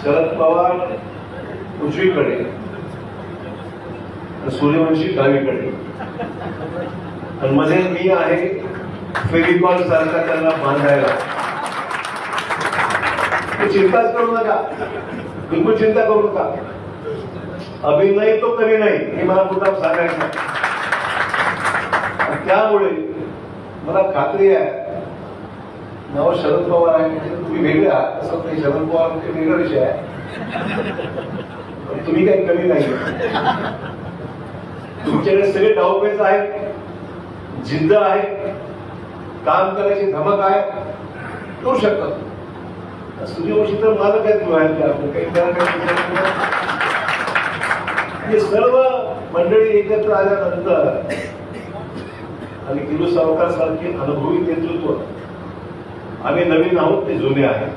शरद पवार उजवीकडे, सूर्यवंशी डावीकडे, आणि मध्ये मी आहे फेविकॉल सारखा त्यांना बांधायला. चिंताच करू नका, बिलकुल चिंता करू नका. अभिनय तो कमी नाही हे मला मुद्दाम सांगायचं. त्यामुळे मला खात्री आहे नाव शरद पवार आहे तुम्ही वेगळे आहात असं नाही. शरद पवार वेगळा विषय आहे, तुम्ही काही कमी नाही. तुमच्याकडे सगळे डावपेच आहेत, जिद्द आहे, काम करायची धमक आहे, करू शकतात. सूर्यवंशी तर मालक आहेत तुम्हाला, आपण काही हे सर्व मंडळी एकत्र आल्यानंतर आणि किरू सावकार सारखे अनुभवी नेतृत्व, आम्ही नवीन आहोत ते जुने आहेत.